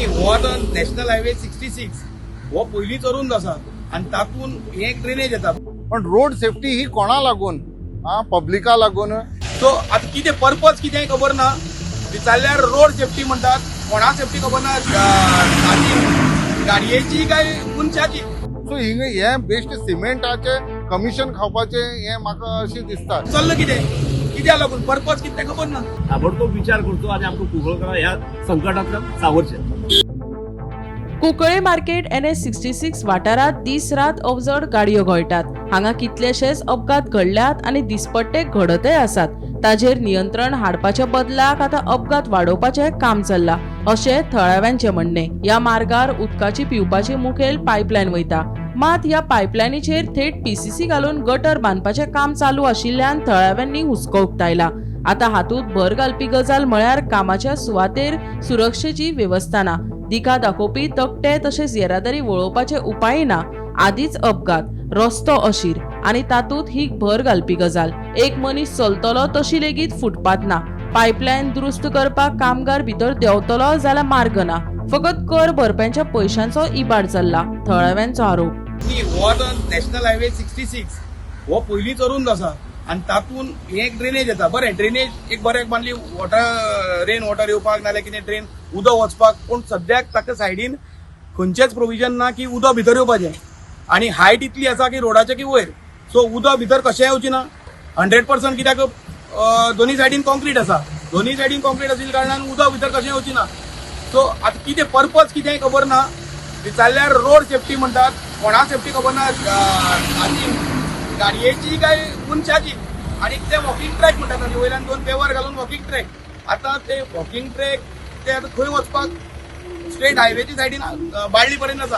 न्ही हो आतां नॅशनल हायवे 66 हो पयलींच अरूंद आसा आनी तातून एक ड्रेनेज येता. पण रोड सेफ्टी ही कोणा लागून पब्लिका लागून सो आतां कितें पर्पज कितें खबर ना. विचारल्यार रोड सेफ्टी म्हणटात, कोणा सेफ्टी खबर ना, गाडयेची काय मनशाची. सो हिंगा हे बेस्ट सिमेंटाचे कमिशन खावपाचे हे म्हाका अशें दिसता. चल्लं कित्या लागून पर्पज कितें खबर ना. ताबडतोब विचार करतो आणि आमकां कुंकळकारा ह्या संकटांतल्यान सावरचें. कुंकळे मार्केट NH66 वाठारात दीस रात अवजड गाडयो घोळटात. हांगा कितलेशेच अपघात घडल्यात आनी दिसपट्टे घडतय आसात. ताजेर नियंत्रण हाडपाच्या बदलाक आतां अपघात वाडोवपाचे काम चल्ला अशें थळाव्यांचे म्हणणे. ह्या मार्गार उदकाची पिवपाची मुखेल पायपलायन वयता, मात ह्या पायपलायनीचेर थेट PCC घालून गटर बांदपाचें काम चालू आशिल्ल्यान थळाव्यांनी हुस्को उक्तायला. आतां हातूंत भर घालपी गजाल म्हळ्यार कामाच्या सुवातेर सुरक्षेची वेवस्था ना, दिका दाखोवपी तकटे तशेंच येरादारी वळोवपाचे उपाय ना. आदीच अपघात, रस्तो अशीर आनी तातूंत ही भर घालपी गजाल. एक मनीस चलतलो तशी लेगीत फुटपाथ ना. पायपलायन दुरुस्त करपाक कामगार भितर देंवतलो जाल्यार मार्ग ना. फकत कर भरप्यांच्या पयशांचो इबाड चल्ला, थळाव्यांचो आरोप. न्ही हो आतां नॅशनल हायवे 66 हो पयलींच अरूंद आसा आनी तातून एक ड्रेनेज येता. बरें, ड्रेनेज एक बऱ्याक बांदली, वॉटर रेन वॉटर येवपाक नाल्यार कितें ड्रेन उदक वचपाक, पूण सद्याक ताका सायडीन खंयचेच प्रोविजन ना की उदक भितर येवपाचें. आनी हायट इतली आसा की रोडाच्या की वयर, सो उदक भितर कशें येवचें ना 100%. कित्याक दोनी सायडीन कॉन्क्रीट आसा, दोनी सायडीन कॉन्क्रीट आशिल्ल्या कारणान उदक भितर कशें येवचें ना. सो आतां कितें पर्पज कितें खबर ना. विचारल्यार रोड सेफ्टी म्हणटात, कोणा सेफ्टी खबर ना, गाडयेची काय मनशाची. आनी ते वॉकिंग ट्रॅक म्हणटात, ताजे वयल्यान 2 पेवर घालून वॉकिंग ट्रॅक. आतां ते वॉकिंग ट्रॅक ते आतां खंय वचपाक स्ट्रेट हायवेची सायडीन बाळ्ळी पर्यंत आसा.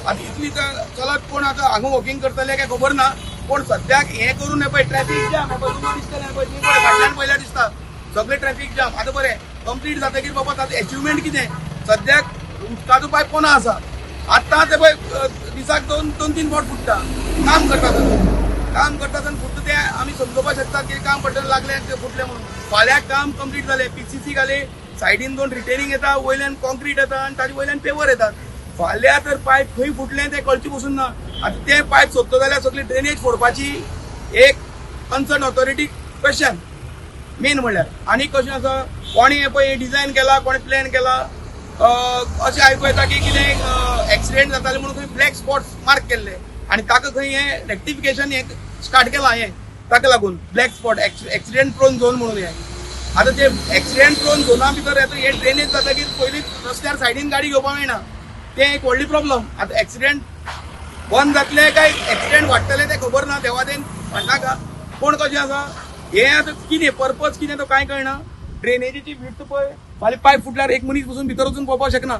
आतां इतली चलत कोण आतां हांगा वॉकिंग करतले काय खबर ना. पूण सद्याक हें करून पळय ट्रॅफिक जाम तुका दिसतलें पळय, ती पळय फाटल्यान पयल्यार दिसता सगळे ट्रॅफिक जाम. आतां बरें कंप्लीट जातकीर बाबा ताचो अचिवमेंट कितें. सद्याक उदकाचो पायप कोणा आसा. आतां ते पळय दिसाक 2-3 फावट फुटता. काम करतात आनी फुट्टा ते आमी समजोवपाक शकतात की काम पडटलें लागलें ते फुटलें म्हणून. फाल्यां काम कंप्लीट जालें, PCC घाले, सायडीन 2 रिटेनिंग येता, वयल्यान कॉन्क्रीट येता आनी ताजे वयल्यान पेवर येतात. फाल्यां तर पायप खंय फुटलें तें कळची पसून ना. आतां ते पायप सोदता जाल्यार सगळी ड्रेनेज फोडपाची एक कन्सर्न ऑथॉरिटी क्वेश्चन मेन म्हणल्यार. आनी कशें आसा, कोणी हें पळय डिझायन केला, कोणी प्लॅन केला, अशें आयकूं येता की कितें एक्सिडेंट जाताले म्हणून खंय ब्लॅक स्पॉट्स मार्क केल्ले आनी ताका खंय हें रेक्टिफिकेशन हें स्टार्ट केलां. हें ताका लागून black spot accident prone zone म्हणून हें. आतां ते एक्सिडेंट प्रोन झोना भितर येता हे ड्रेनेज जातकीर पयलींच रस्त्यार सायडीन गाडी घेवपाक मेळना. तें एक व्हडली प्रॉब्लम. आतां एक्सिडेंट बंद जातले काय एक्सिडेंट वाडटले तें खबर ना, देवादेन म्हणनाका. पूण कशें आसा हें आतां कितें पर्पज कितें तो कांय कळना. ड्रेनेजीची विड्थ पळय, फाल्यां पायप फुटल्यार एक मनीस पसून भितर वचून पळोवपाक शकना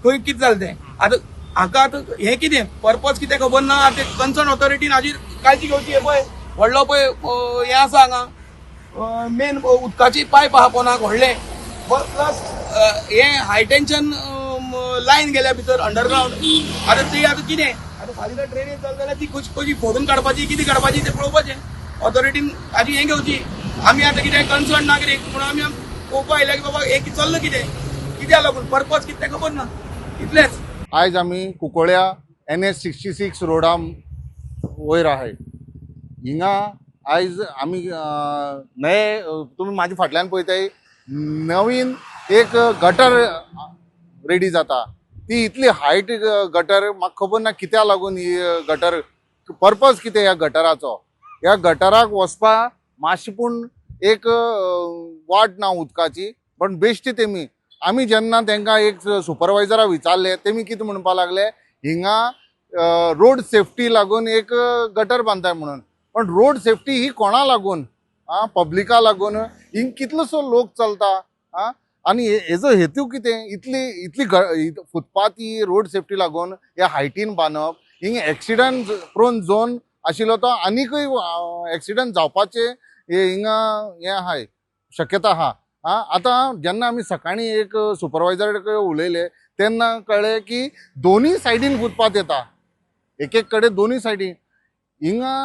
खंय कितें जालें तें. आतां हाका आतां हें कितें पर्पज कितें खबर ना. आतां कन्सर्न ऑथॉरिटीन हाजी काळजी घेवची. हे पळय व्हडलो पळय हें आसा हांगा मेन उदकाची पायप आहा पोनाक व्हडलें, प्लस हें हाय टेन्शन लायन गेल्या भितर अंडरग्रावंड. आतां ती आतां कितें आतां फाल्यां ड्रेनेज जाली जाल्यार ती कशी फोडून काडपाची, कितें काडपाची तें पळोवपाचें. ऑथॉरिटीन हाजी हें घेवची. आमी आतां कितें कन्सर्न नागरीक म्हणून आमी पळोवपाक आयल्या की बाबा हें चल्लं कित्याक लागून, पर्पज कितें तें खबर ना. इतलेंच. आयज आमी कुंकळ्या NH66 रोडा वयर आहाय. हिंगा आयज आमी नये तुमी म्हाज्या फाटल्यान पळयताय नवीन एक गटर रेडी जाता. ती इतली हायट गटर म्हाका खबर ना कित्याक लागून ही गटर, पर्पज कितें ह्या गटराचो. ह्या गटराक वचपाक मातशी पूण एक वाट ना उदकाची. पण बेश्टी तेमी आमी जेन्ना तांकां एक सुपरवायझरा विचारले, तेमी कितें म्हणपाक लागले हिंगा रोड सेफ्टी लागून एक गटर बांदताय म्हणून. पण रोड सेफ्टी ही कोणा लागून, पब्लिका लागून. हिंग कितलोसो लोक चलता आनी हेजो हेतू कितें. इतली फुटपाथी रोड सेफ्टी लागून ह्या हायटीन बांदप. हिंग एक्सिडंट प्रोन झोन आशिल्लो तो आनीकय एक्सिडंट जावपाचे हिंगा हें आहाय, शक्यता आहा. आतां जेन्ना आमी सकाळीं एक सुपरवायझर कडेन उलयले तेन्ना कळ्ळें की दोनी सायडीन फुटपाथ येता, एक कडेन दोनी सायडीन. हिंगा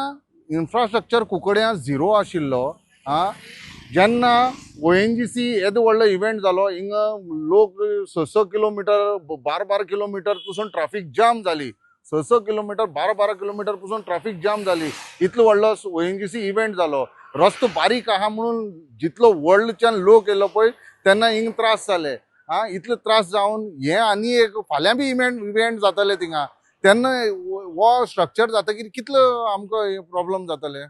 इन्फ्रास्ट्रक्चर कुंकळ्या झिरो आशिल्लो. जेन्ना ONGC येदो व्हडलो इव्हेंट जालो हिंगा लोक 6 किलोमीटर 12 किलोमीटर पसून ट्रॅफिक जाम जाली 6 किलोमीटर 12 किलोमीटर पसून ट्रॅफिक जाम जाली इतलो व्हडलो ONGC इव्हेंट जालो रस्तो बारीक आहा म्हणून जितलो वर्ल्डच्यान लोक येयलो पळय तेन्ना हिंग त्रास जाले इतले त्रास जावन हे आनी एक फाल्यां बी इव्हेंट जातले थिंगा तेन्ना हो स्ट्रक्चर जातकीर कितलो आमकां प्रॉब्लेम जातले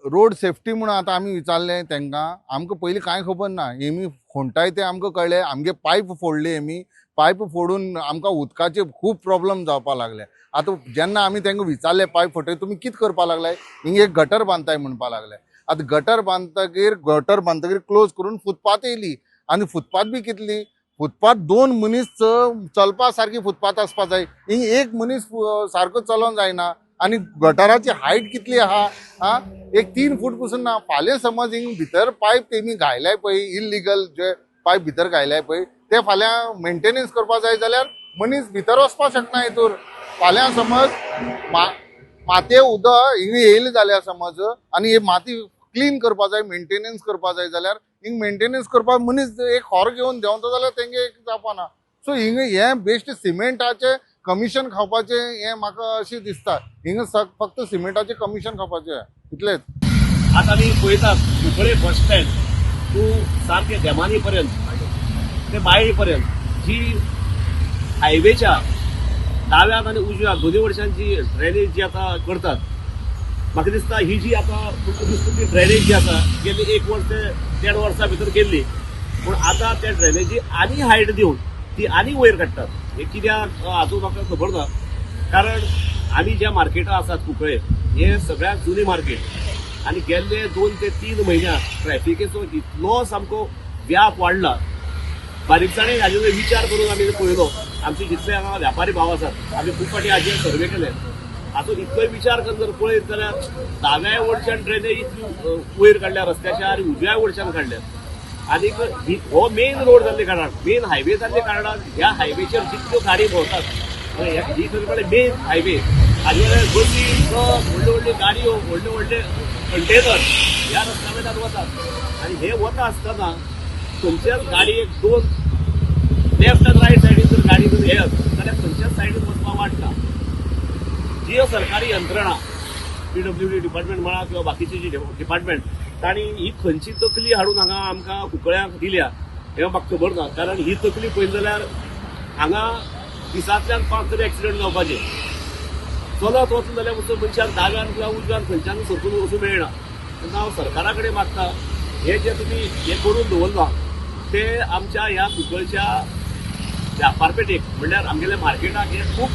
रोड सेफ्टी म्हणून आता आमी विचारले तांकां आमकां पयलीं कांय खबर ना हेमी खोंटाय ते आमकां कळले आमगे पायप फोडले हेमी पायप फोडून आमकां उदकाचे खूब प्रॉब्लेम जावपाक लागले आतां जेन्ना आमी तांकां विचारले पायप फोडटकीर तुमी कितें करपाक लागले हिंगा एक गटर बांदताय म्हणपाक लागले आतां गटर बांदतकीर क्लोज करून फुटपाथ येयली आनी फुटपाथ बी कितली फुटपाथ 2 मनीस चलपा सारकी फुटपाथ आसपा जाय हिंग एक मनीस सारको चलोन जायना आनी गटाराची हायट कितली आहा एक 3 फूट पसून ना फाल्यां समज हिंग भितर पायप तेमी घायल्याय पळय इल्लिगल जे पायप भितर घायल्याय पळय ते फाल्यां मेंटेनन्स करपा जाय जाल्यार मनीस भितर वचपाक शकना हितूर फाल्यां समज मातये उदक हिंग येयलें जाल्यार समज आनी हे माती क्लीन करपा जाय मेंटेनन्स करपा जाय जाल्यार हिंग मेंटेनन्स करपाक मनीस एक खोर घेवन देंवता जाल्यार तेंगे जावपाना सो हिंग हे बेश्ट सिमेंटाचे कमिशन खावपाचे हे म्हाका अशें दिसता हिंगा फक्त सिमेंटाचे कमिशन खावपाचे इतलेच आता आमी पळयतात कुंकळे बस स्टँड टू सारके देमानी पर्यंत ते बाळ्ळी पर्यंत जी हायवेच्या डाव्याक आनी उजव्याक दोन्ही वटच्यानची ड्रेनेज जी आता करतात म्हाका दिसता ही जी आता ती ड्रेनेज जी आसा गेली 1 वर्स ते 1.5 वर्सां भितर केल्ली पूण आता त्या ड्रेनेजी आनी हायट दिवन ती आनी वयर काडटात हे कित्याक हातूंत म्हाका खबर ना कारण आमी ज्या मार्केटां आसात कुंकळे हे सगळ्यात जुनी मार्केट आनी गेल्ले 2 ते 3 म्हयन्यात ट्रॅफिकेचो इतलो सामको व्याप वाडला बारीकसाणेन हाजेर विचार करून आमी पळयलो आमचे जितले हांगा व्यापारी भाव आसात आमी खूब फाटी हाजेर सर्वे केले हातूंत इतलोय विचार करून जर पळयत जाल्यार दाव्या वटच्यान ड्रेनेज इतली वयर काडल्या रस्त्याच्या आनी उजव्या वटच्यान काडल्या आनीक हो मेन रोड जाल्ले कारणान मेन हायवे जाल्ले कारणान ह्या हायवेचेर जितल्यो गाडी भोंवतात ही खरी मेन हायवे हाजे बसी ट्रक व्हडल्यो व्हडल्यो गाडयो व्हडले कंटेनर ह्या रस्त्या वयल्यान वतात आनी हे वता आसतना खंयच्याच गाडयेक 2 लेफ्ट आनी रायट सायडीन जर गाडी जर येत जाल्यार खंयच्याच सायडीन वचपाक वाटना जी सरकारी यंत्रणा PWD डिपार्टमेंट म्हणा किंवा बाकीचे जे डिपार्टमेंट तांणी ही खंयची तकली हाडून हांगा आमकां कुंकळ्यांक दिल्या हे म्हाका खबर ना कारण ही तकली पळयली जाल्यार हांगा दिसांतल्यान 5 तरी एक्सिडेंट जावपाचे चलत वचून जाल्यार मनशाक दाव्यान किंवा उजव्यान खंयच्यान सरकून वचूंक मेळना तेन्ना हांव सरकारा कडेन मागता हे जे तुमी हे करून दवरला ते आमच्या ह्या कुंकळच्या व्यापारपेठेक म्हणल्यार आमगेल्या मार्केटाक हे खूब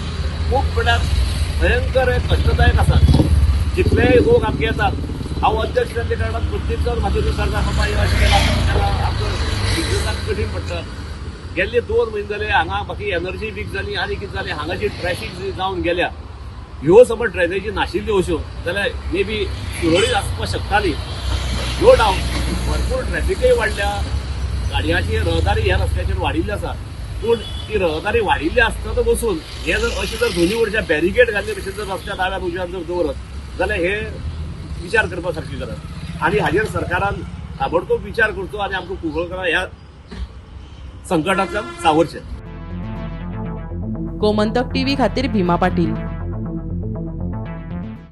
म्हणल्यार भयंकर कष्टदायक आसा जितले लोक आमगे येतात हांव अध्यक्ष जाल्ले कारणान प्रत्येक जण म्हाजे विचार बाबा हे अशें केलां आमकां बिजनसाक कठीण पडटा गेल्ले 2 म्हयने जाले हांगा बाकी एनर्जी वीक जाली आनी कितें जालें हांगा जी ट्रॅफिक जावन गेल्या ह्यो समज ड्रेनेजी नाशिल्ल्यो अश्यो जाल्यार मे बी सुरळीत आसपाक शकताली नो डावट भरपूर ट्रॅफिकय वाडल्या गाडयांची रहदारी ह्या रस्त्याचेर वाडिल्ली आसा पूण ती रहदारी वाडिल्ली आसतना बसून हे जर अशें जर दोन्ही वटच्या बॅरिकेड घाल्ले भशेन जर रस्त्या दाव्यान उजव्यान जर दवरत जाल्यार हे विचार करपा सारकी गरज आनी हाजेर सरकारान ताबडतोब विचार करचो आनी आमकां कुंकळकारां ह्या संकटांतल्यान सावरचें गोमंतक टीव्ही खातीर भीमा पाटील.